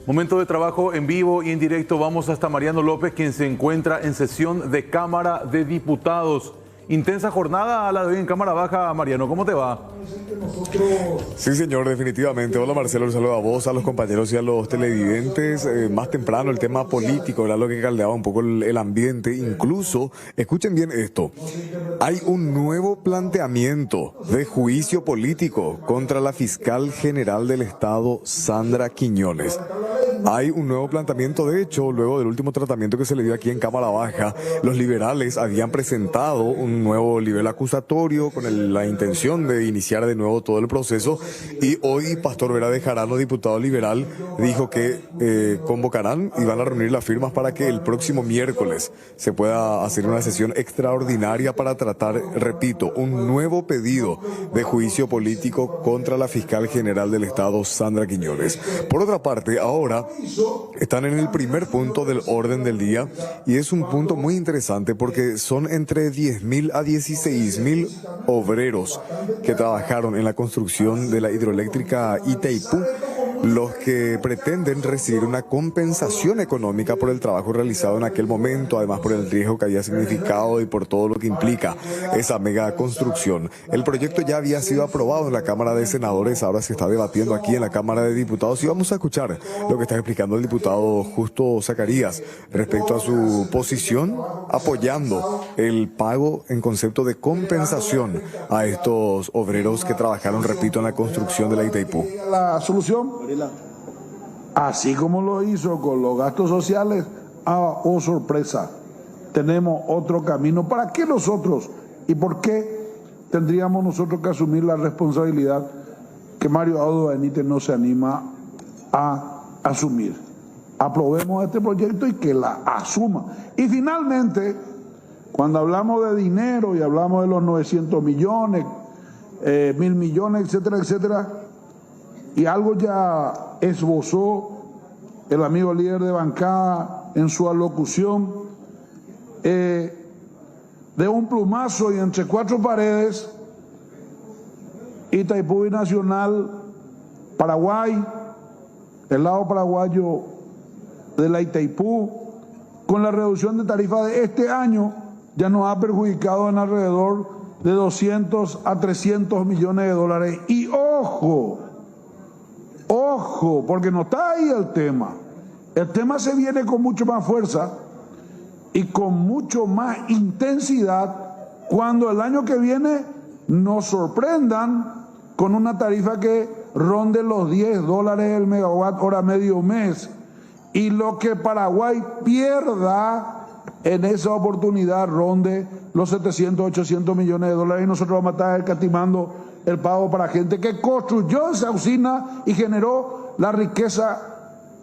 Momento de trabajo en vivo y en directo. Vamos hasta Mariano López, quien se encuentra en sesión de Cámara de Diputados. Intensa jornada a la de hoy en Cámara Baja. Mariano, ¿cómo te va? Sí, señor, definitivamente. Hola, Marcelo, un saludo a vos, a los compañeros y a los televidentes. Más temprano el tema político era lo que caldeaba un poco el ambiente. Incluso, escuchen bien esto, hay un nuevo planteamiento de juicio político contra la fiscal general del Estado, Sandra Quiñones. Hay un nuevo planteamiento, de hecho, luego del último tratamiento que se le dio aquí en Cámara Baja, los liberales habían presentado un nuevo nivel acusatorio con la intención de iniciar de nuevo todo el proceso, y hoy Pastor Vera Bejarano, diputado liberal, dijo que convocarán y van a reunir las firmas para que el próximo miércoles se pueda hacer una sesión extraordinaria para tratar, repito, un nuevo pedido de juicio político contra la fiscal general del Estado, Sandra Quiñones. Por otra parte, ahora están en el primer punto del orden del día, y es un punto muy interesante porque son entre 10.000 a 16.000 obreros que trabajaron en la construcción de la hidroeléctrica Itaipú los que pretenden recibir una compensación económica por el trabajo realizado en aquel momento, además por el riesgo que había significado y por todo lo que implica esa mega construcción. El proyecto ya había sido aprobado en la Cámara de Senadores, ahora se está debatiendo aquí en la Cámara de Diputados, y vamos a escuchar lo que está explicando el diputado Justo Zacarías respecto a su posición apoyando el pago en concepto de compensación a estos obreros que trabajaron, repito, en la construcción de la Itaipú. La solución, así como lo hizo con los gastos sociales, oh sorpresa, tenemos otro camino. ¿Para qué nosotros y por qué tendríamos nosotros que asumir la responsabilidad que Mario Audo Benítez no se anima a asumir? Aprobemos este proyecto y que la asuma. Y finalmente, cuando hablamos de dinero y hablamos de los 900 millones, 1.000 millones, etcétera, etcétera, y algo ya esbozó el amigo líder de bancada en su alocución, de un plumazo y entre cuatro paredes, Itaipú Binacional, Paraguay, el lado paraguayo de la Itaipú, con la reducción de tarifa de este año, ya nos ha perjudicado en alrededor de 200 a 300 millones de dólares. Y ojo, porque no está ahí el tema. El tema se viene con mucho más fuerza y con mucho más intensidad cuando el año que viene nos sorprendan con una tarifa que ronde los $10 el megawatt hora medio mes, y lo que Paraguay pierda en esa oportunidad ronde los 700, 800 millones de dólares, y nosotros vamos a estar escatimando el pago para gente que construyó esa usina y generó la riqueza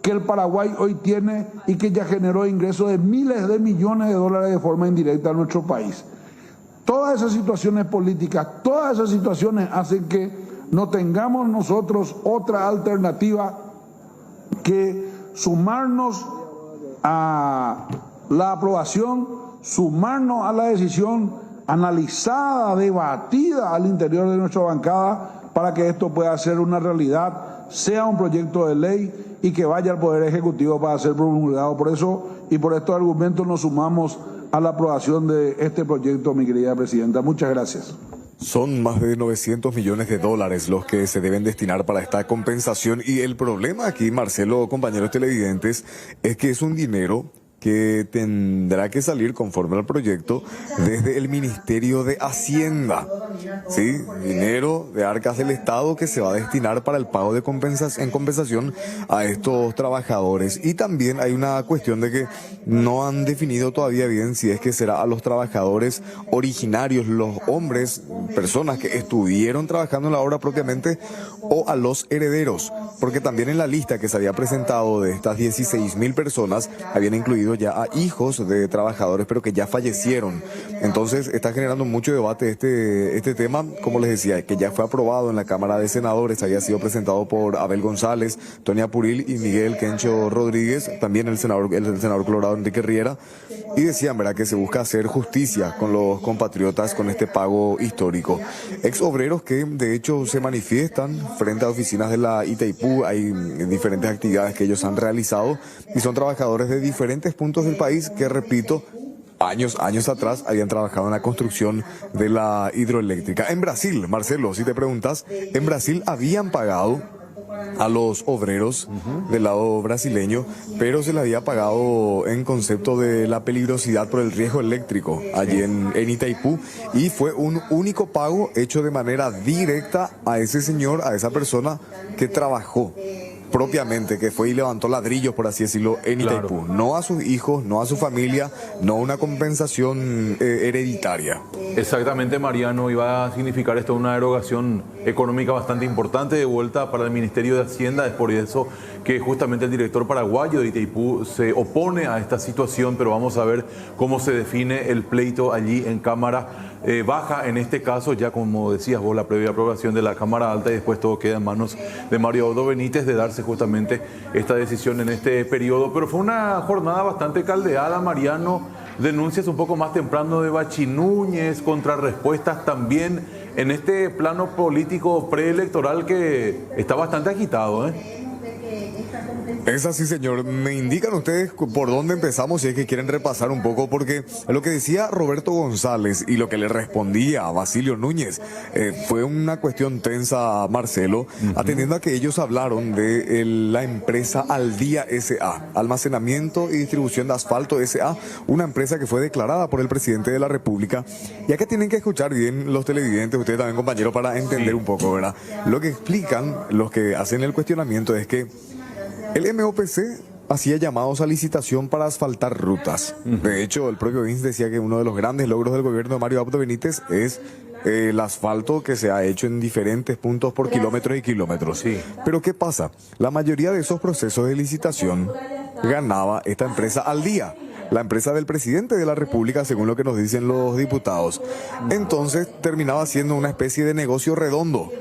que el Paraguay hoy tiene y que ya generó ingresos de miles de millones de dólares de forma indirecta a nuestro país. Todas esas situaciones políticas, todas esas situaciones hacen que no tengamos nosotros otra alternativa que sumarnos a la aprobación, sumarnos a la decisión analizada, debatida al interior de nuestra bancada para que esto pueda ser una realidad, sea un proyecto de ley y que vaya al Poder Ejecutivo para ser promulgado. Por eso y por estos argumentos nos sumamos a la aprobación de este proyecto, mi querida presidenta. Muchas gracias. Son más de 900 millones de dólares los que se deben destinar para esta compensación, y el problema aquí, Marcelo, compañeros televidentes, es que es un dinero que tendrá que salir conforme al proyecto desde el Ministerio de Hacienda, ¿sí? Dinero de arcas del Estado que se va a destinar para el pago de compensación a estos trabajadores. Y también hay una cuestión de que no han definido todavía bien si es que será a los trabajadores originarios, los hombres, personas que estuvieron trabajando en la obra propiamente, o a los herederos, porque también en la lista que se había presentado de estas 16.000 personas habían incluido ya a hijos de trabajadores, pero que ya fallecieron. Entonces está generando mucho debate este tema, como les decía, que ya fue aprobado en la Cámara de Senadores, había sido presentado por Abel González, Tonia Puril y Miguel Kencho Rodríguez, también el senador colorado Enrique Riera, y decían, ¿verdad?, que se busca hacer justicia con los compatriotas con este pago histórico. Ex obreros que de hecho se manifiestan frente a oficinas de la Itaipú, hay diferentes actividades que ellos han realizado y son trabajadores de diferentes puntos del país que, repito, años atrás habían trabajado en la construcción de la hidroeléctrica. En Brasil, Marcelo, si te preguntas, en Brasil habían pagado a los obreros del lado brasileño, pero se le había pagado en concepto de la peligrosidad por el riesgo eléctrico allí en Itaipú, y fue un único pago hecho de manera directa a ese señor, a esa persona que trabajó propiamente, que fue y levantó ladrillos, por así decirlo, en Itaipú. Claro. No a sus hijos, no a su familia, no una compensación hereditaria. Exactamente, Mariano, iba a significar esto una erogación económica bastante importante de vuelta para el Ministerio de Hacienda. Es por eso que justamente el director paraguayo de Itaipú se opone a esta situación, pero vamos a ver cómo se define el pleito allí en Cámara Baja. En este caso, ya como decías vos, la previa aprobación de la Cámara Alta, y después todo queda en manos de Mario Abdo Benítez de darse justamente esta decisión en este periodo. Pero fue una jornada bastante caldeada, Mariano. Denuncias un poco más temprano de Bachi Núñez, contrarrespuestas también en este plano político preelectoral que está bastante agitado, ¿eh? Es así, señor. Me indican ustedes por dónde empezamos, si es que quieren repasar un poco, porque lo que decía Roberto González y lo que le respondía a Basilio Núñez fue una cuestión tensa, Marcelo, atendiendo a que ellos hablaron de la empresa Aldía S.A., Almacenamiento y Distribución de Asfalto S.A., una empresa que fue declarada por el presidente de la República. Y acá tienen que escuchar bien los televidentes, ustedes también, compañeros, para entender un poco, ¿verdad? Lo que explican los que hacen el cuestionamiento es que el MOPC hacía llamados a licitación para asfaltar rutas. De hecho, el propio Vince decía que uno de los grandes logros del gobierno de Mario Abdo Benítez es el asfalto que se ha hecho en diferentes puntos por kilómetros y kilómetros. Sí. Pero ¿qué pasa? La mayoría de esos procesos de licitación ganaba esta empresa Aldía, la empresa del presidente de la República, según lo que nos dicen los diputados. Entonces terminaba siendo una especie de negocio redondo.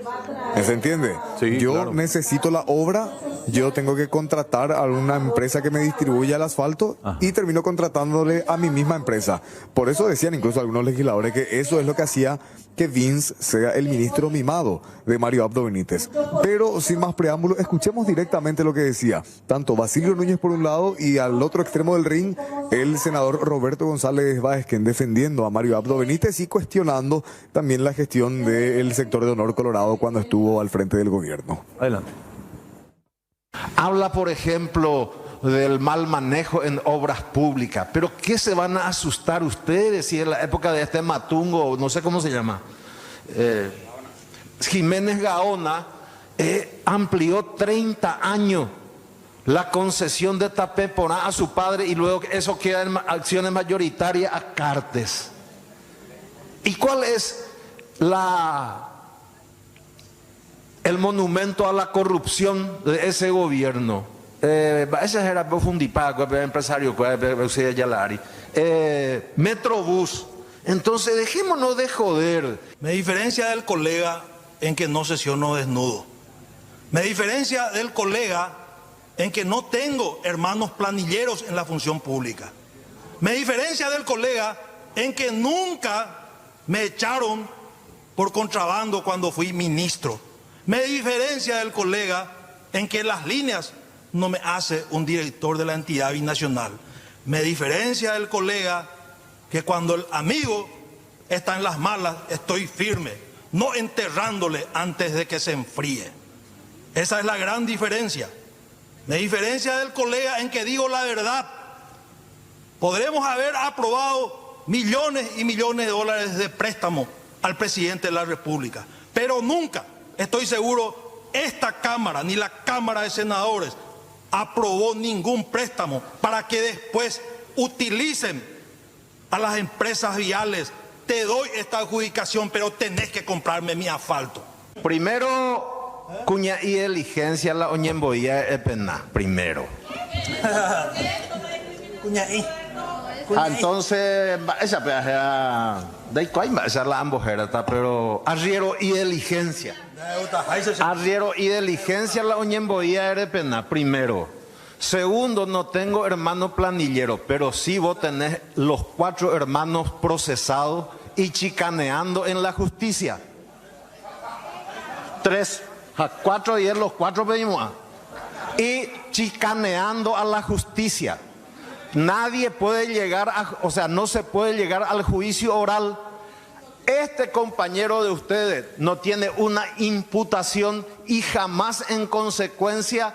¿Se entiende? Sí, yo claro. necesito la obra, yo tengo que contratar a una empresa que me distribuya el asfalto y termino contratándole a mi misma empresa. Por eso decían incluso algunos legisladores que eso es lo que hacía que Vince sea el ministro mimado de Mario Abdo Benítez. Pero sin más preámbulo, escuchemos directamente lo que decía tanto Basilio Núñez por un lado y al otro extremo del ring el senador Roberto González Baezquén, defendiendo a Mario Abdo Benítez y cuestionando también la gestión del sector de Honor Colorado cuando estuvo al frente del gobierno. Adelante. Habla, por ejemplo, del mal manejo en obras públicas. Pero ¿qué se van a asustar ustedes si en la época de este Matungo, no sé cómo se llama, Jiménez Gaona, amplió 30 años la concesión de Tapeporá a su padre y luego eso queda en acciones mayoritarias a Cartes? ¿Y cuál es el monumento a la corrupción de ese gobierno? Ese era Fundipaco, empresario, Metrobús. Entonces dejémonos de joder. Me diferencia del colega en que no sesiono desnudo. Me diferencia del colega en que no tengo hermanos planilleros en la función pública. Me diferencia del colega en que nunca me echaron por contrabando cuando fui ministro. Me diferencia del colega en que las líneas no me hace un director de la entidad binacional. Me diferencia del colega que cuando el amigo está en las malas, estoy firme, no enterrándole antes de que se enfríe. Esa es la gran diferencia. Me diferencia del colega en que digo la verdad. Podremos haber aprobado millones y millones de dólares de préstamo al presidente de la República, pero nunca, estoy seguro, esta Cámara ni la Cámara de Senadores aprobó ningún préstamo para que después utilicen a las empresas viales. Te doy esta adjudicación, pero tenés que comprarme mi asfalto. Primero, cuña y diligencia la oñemboía de pena. Primero. Cuña y. Entonces, esa la ambojera, pero arriero y diligencia. Arriero y diligencia la oñemboía de pena. Primero. Segundo, no tengo hermano planillero, pero sí vos tenés los 4 hermanos procesados y chicaneando en la justicia. 3, a 4 y los 4 pedimos. Y chicaneando a la justicia. Nadie puede llegar no se puede llegar al juicio oral. Este compañero de ustedes no tiene una imputación y jamás en consecuencia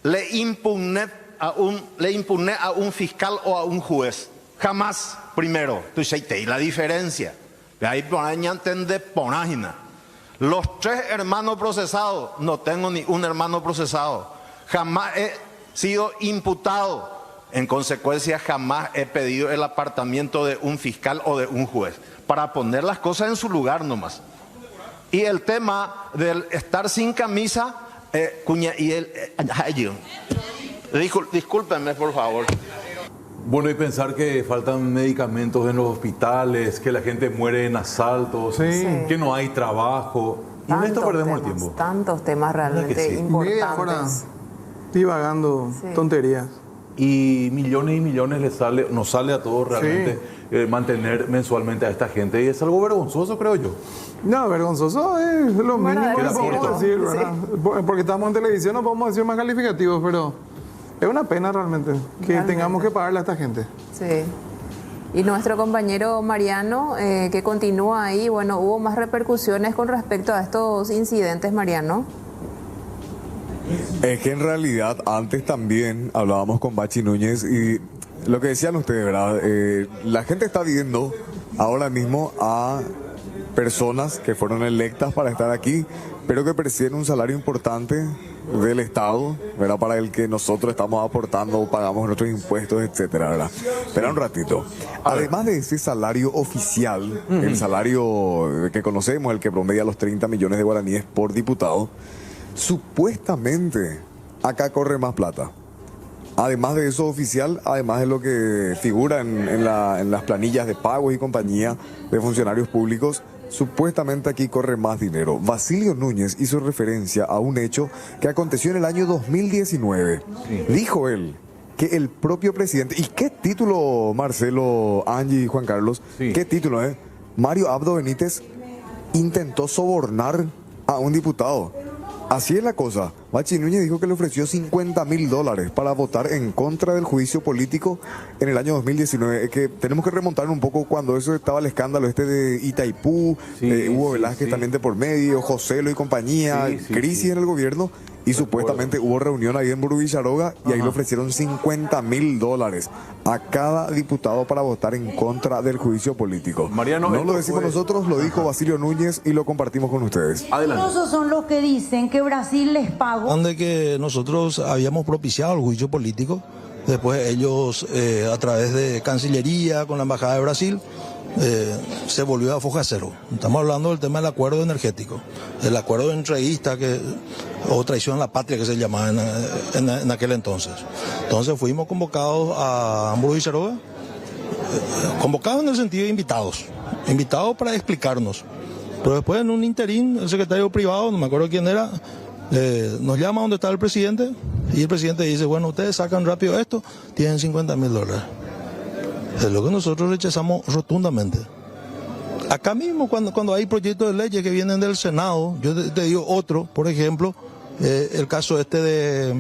le impugné a un fiscal o a un juez. Jamás, primero. Y la diferencia. Ahí los 3 hermanos procesados, no tengo ni un hermano procesado. Jamás he sido imputado. En consecuencia, jamás he pedido el apartamiento de un fiscal o de un juez. Para poner las cosas en su lugar nomás. Y el tema del estar sin camisa, discúlpenme por favor. Bueno, y pensar que faltan medicamentos en los hospitales, que la gente muere en asaltos, que no hay trabajo. Y en esto perdemos el tiempo. Tantos temas realmente importantes. Divagando tonterías. Y millones nos sale a todos realmente mantener mensualmente a esta gente. Y es algo vergonzoso, creo yo. No, vergonzoso es lo mínimo que podemos decir, ¿verdad? Sí. Porque estamos en televisión, no podemos decir más calificativos, pero es una pena realmente que tengamos que pagarle a esta gente. Sí. Y nuestro compañero Mariano, que continúa ahí, bueno, hubo más repercusiones con respecto a estos incidentes, Mariano. Es que en realidad antes también hablábamos con Bachi Núñez y lo que decían ustedes, ¿verdad? La gente está viendo ahora mismo a personas que fueron electas para estar aquí, pero que perciben un salario importante del Estado, ¿verdad? Para el que nosotros estamos aportando, pagamos nuestros impuestos, etcétera, ¿verdad? Espera un ratito. Además de ese salario oficial, el salario que conocemos, el que promedia los 30 millones de guaraníes por diputado, supuestamente acá corre más plata. Además de eso oficial, además de lo que figura en las planillas de pagos y compañía de funcionarios públicos, supuestamente aquí corre más dinero. Basilio Núñez hizo referencia a un hecho que aconteció en el año 2019. Dijo él que el propio presidente, ¿y qué título, Marcelo, Angie y Juan Carlos? ¿Qué título, Mario Abdo Benítez intentó sobornar a un diputado. Así es la cosa. Bachi Núñez dijo que le ofreció $50,000 para votar en contra del juicio político en el año 2019. Que tenemos que remontar un poco cuando eso estaba el escándalo de Itaipú, Hugo Velázquez también de por medio, Joselo y compañía, crisis en el gobierno. Y supuestamente hubo reunión ahí en Burú-Villaroga y ahí le ofrecieron $50,000 a cada diputado para votar en contra del juicio político. Mariano, no lo decimos nosotros, lo dijo Basilio Núñez y lo compartimos con ustedes. Adelante. Esos son los que dicen que Brasil les pagó. Donde que nosotros habíamos propiciado el juicio político, después ellos a través de Cancillería con la Embajada de Brasil se volvió a foja cero. Estamos hablando del tema del acuerdo energético, el acuerdo de entreguista o traición a la patria que se llamaba en aquel entonces. Entonces fuimos convocados a Hamburgo y Villaroga, convocados en el sentido de invitados para explicarnos. Pero después en un interín, el secretario privado, no me acuerdo quién era, nos llama donde está el presidente y el presidente dice, bueno, ustedes sacan rápido esto, tienen $50,000. Es lo que nosotros rechazamos rotundamente. Acá mismo, cuando hay proyectos de leyes que vienen del Senado, yo te digo otro, por ejemplo, el caso de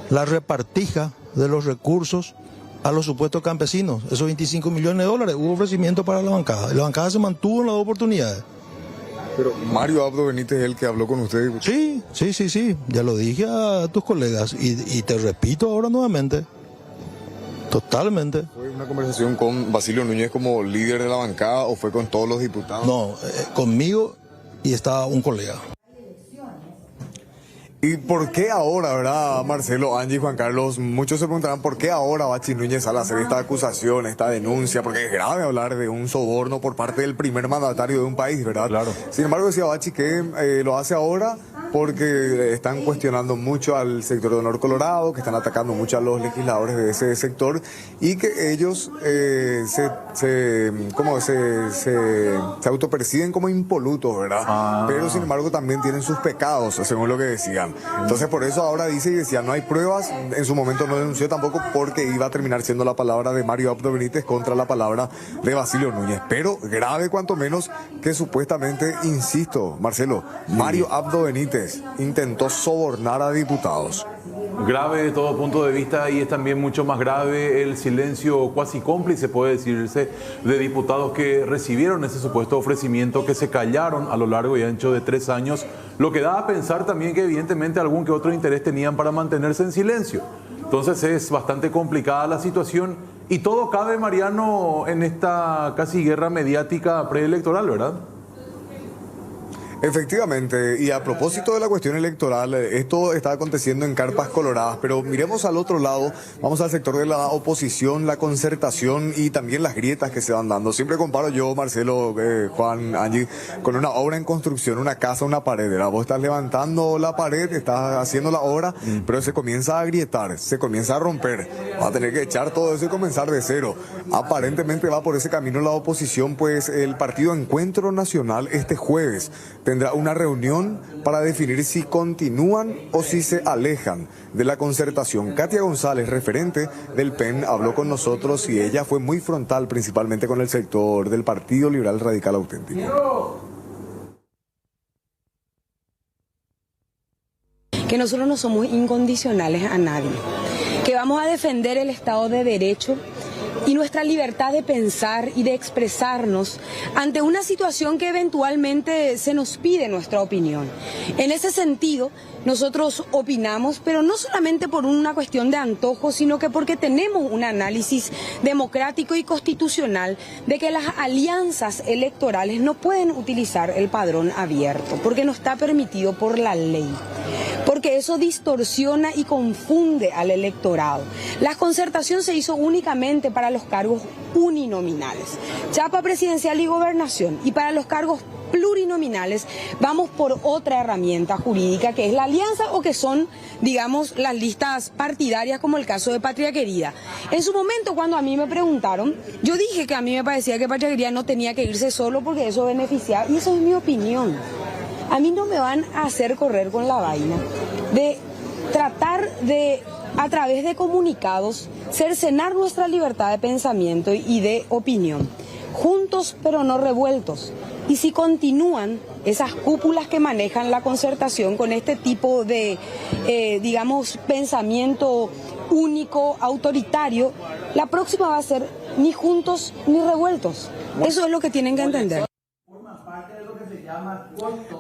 la repartija de los recursos a los supuestos campesinos, esos $25 millones, hubo ofrecimiento para la bancada, y la bancada se mantuvo en las dos oportunidades. Pero Mario Abdo Benítez es el que habló con usted. Sí, ya lo dije a tus colegas y te repito ahora nuevamente. Totalmente. ¿Fue una conversación con Basilio Núñez como líder de la bancada o fue con todos los diputados? No, conmigo y estaba un colega. ¿Y por qué ahora, verdad, Marcelo, Angie y Juan Carlos? Muchos se preguntarán por qué ahora Bachi Núñez sale a hacer esta acusación, esta denuncia, porque es grave hablar de un soborno por parte del primer mandatario de un país, ¿verdad? Claro. Sin embargo, decía Bachi que lo hace ahora porque están cuestionando mucho al sector de Honor Colorado, que están atacando mucho a los legisladores de ese sector y que ellos se autoperciben como impolutos, ¿verdad? Pero sin embargo también tienen sus pecados, según lo que decían. Entonces por eso ahora dice y decía, no hay pruebas, en su momento no denunció tampoco porque iba a terminar siendo la palabra de Mario Abdo Benítez contra la palabra de Basilio Núñez. Pero grave cuanto menos que supuestamente, insisto, Marcelo, Mario Abdo Benítez intentó sobornar a diputados. Grave de todo punto de vista, y es también mucho más grave el silencio cuasi cómplice, puede decirse, de diputados que recibieron ese supuesto ofrecimiento, que se callaron a lo largo y ancho de 3 años, lo que da a pensar también que evidentemente algún que otro interés tenían para mantenerse en silencio. Entonces es bastante complicada la situación y todo cabe, Mariano, en esta casi guerra mediática preelectoral, ¿verdad? Efectivamente, y a propósito de la cuestión electoral, esto está aconteciendo en carpas coloradas, pero miremos al otro lado, vamos al sector de la oposición, la concertación y también las grietas que se van dando. Siempre comparo yo, Marcelo, Juan, Angie, con una obra en construcción, una casa, una pared, ¿verdad? Vos estás levantando la pared, estás haciendo la obra, pero se comienza a agrietar, se comienza a romper, va a tener que echar todo eso y comenzar de cero. Aparentemente va por ese camino la oposición, pues el partido Encuentro Nacional este jueves tendrá una reunión para definir si continúan o si se alejan de la concertación. Katia González, referente del PEN, habló con nosotros y ella fue muy frontal, principalmente con el sector del Partido Liberal Radical Auténtico. Que nosotros no somos incondicionales a nadie, que vamos a defender el Estado de Derecho y nuestra libertad de pensar y de expresarnos ante una situación que eventualmente se nos pide nuestra opinión. En ese sentido, nosotros opinamos, pero no solamente por una cuestión de antojo, sino que porque tenemos un análisis democrático y constitucional de que las alianzas electorales no pueden utilizar el padrón abierto, porque no está permitido por la ley, porque eso distorsiona y confunde al electorado. La concertación se hizo únicamente para los cargos uninominales, chapa presidencial y gobernación, y para los cargos plurinominales vamos por otra herramienta jurídica que es la alianza o que son, digamos, las listas partidarias como el caso de Patria Querida. En su momento, cuando a mí me preguntaron, yo dije que a mí me parecía que Patria Querida no tenía que irse solo porque eso beneficiaba, y eso es mi opinión. A mí no me van a hacer correr con la vaina de tratar de, a través de comunicados, cercenar nuestra libertad de pensamiento y de opinión. Juntos pero no revueltos. Y si continúan esas cúpulas que manejan la concertación con este tipo de, digamos, pensamiento único, autoritario, la próxima va a ser ni juntos ni revueltos. Eso es lo que tienen que entender.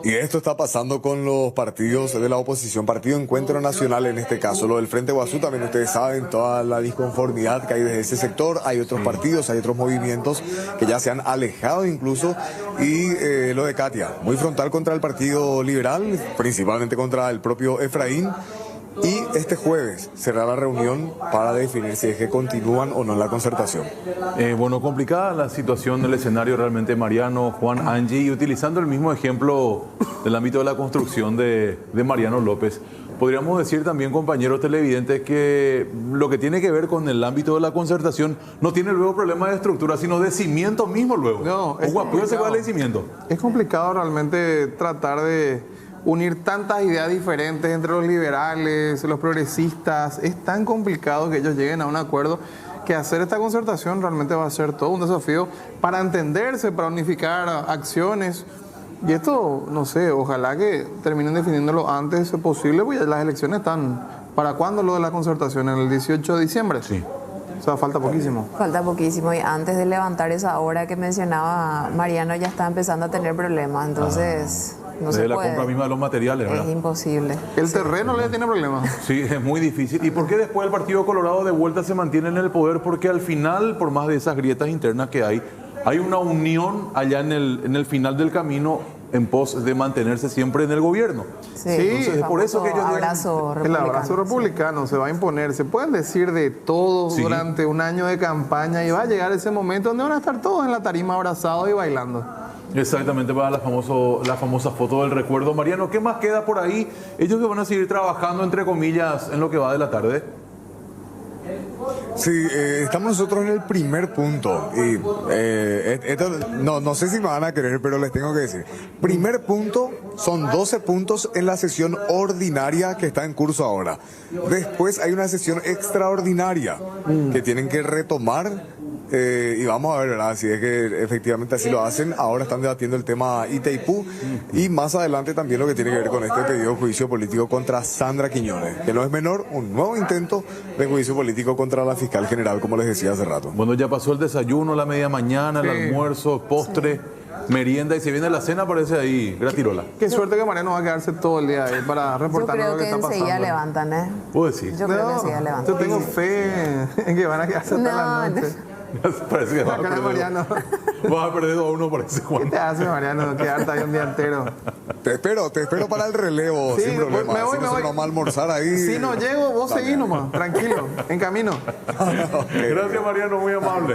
Y esto está pasando con los partidos de la oposición, Partido Encuentro Nacional en este caso, lo del Frente Guazú, también ustedes saben toda la disconformidad que hay desde ese sector, hay otros partidos, hay otros movimientos que ya se han alejado incluso, y lo de Katia, muy frontal contra el Partido Liberal, principalmente contra el propio Efraín. Y este jueves será la reunión para definir si es que continúan o no la concertación. Bueno, complicada la situación del escenario realmente, Mariano, Juan, Angie, y utilizando el mismo ejemplo del ámbito de la construcción de Mariano López, podríamos decir también, compañeros televidentes, que lo que tiene que ver con el ámbito de la concertación no tiene luego problema de estructura, sino de cimiento mismo luego. No, es complicado. De cimiento. Es complicado realmente tratar de unir tantas ideas diferentes entre los liberales, los progresistas. Es tan complicado que ellos lleguen a un acuerdo que hacer esta concertación realmente va a ser todo un desafío para entenderse, para unificar acciones. Y esto, no sé, ojalá que terminen definiéndolo antes posible, porque las elecciones están... ¿Para cuándo lo de la concertación? ¿En el 18 de diciembre? Sí. O sea, falta poquísimo. Falta poquísimo, y antes de levantar esa hora que mencionaba Mariano ya está empezando a tener problemas, entonces... No desde se la puede. compra misma de los materiales, ¿verdad? Es imposible. El terreno le tiene problemas. Sí, es muy difícil. ¿Y por qué después el Partido Colorado de vuelta se mantiene en el poder? Porque al final, por más de esas grietas internas que hay una unión allá en el final del camino en pos de mantenerse siempre en el gobierno. Sí, entonces es por eso que ellos el abrazo republicano se va a imponer. Se pueden decir de todo durante un año de campaña y va a llegar ese momento donde van a estar todos en la tarima abrazados y bailando. Exactamente, para la famosa foto del recuerdo. Mariano, ¿qué más queda por ahí? Ellos que van a seguir trabajando, entre comillas, en lo que va de la tarde. Sí, estamos nosotros en el primer punto. Y esto, no sé si me van a querer, pero les tengo que decir. Primer punto, son 12 puntos en la sesión ordinaria que está en curso ahora. Después hay una sesión extraordinaria que tienen que retomar. Y vamos a ver, ¿verdad? Si es que efectivamente así lo hacen. Ahora están debatiendo el tema Itaipú y más adelante también lo que tiene que ver con este pedido de juicio político contra Sandra Quiñones, que no es menor, un nuevo intento de juicio político contra la fiscal general, como les decía hace rato. Bueno, ya pasó el desayuno, la media mañana, el almuerzo, postre, merienda y se viene la cena, parece ahí, gratirola. Qué suerte que Mariano va a quedarse todo el día ahí para reportarnos lo que está pasando. Yo creo que enseguida levantan, ¿eh? ¿Puedo decir? Yo creo que enseguida levantan. Yo tengo fe en que van a quedarse hasta la noche. Parece que vas a perder. Mariano. Vas a perder 2-1 por ese Juan. ¿Qué te hace, Mariano? Quedarte ahí un día entero. Te espero para el relevo, Sí, sin problema. me voy. Vamos a almorzar ahí. Si no llego, vos seguís nomás, tranquilo, en camino. Gracias, Mariano, muy amable.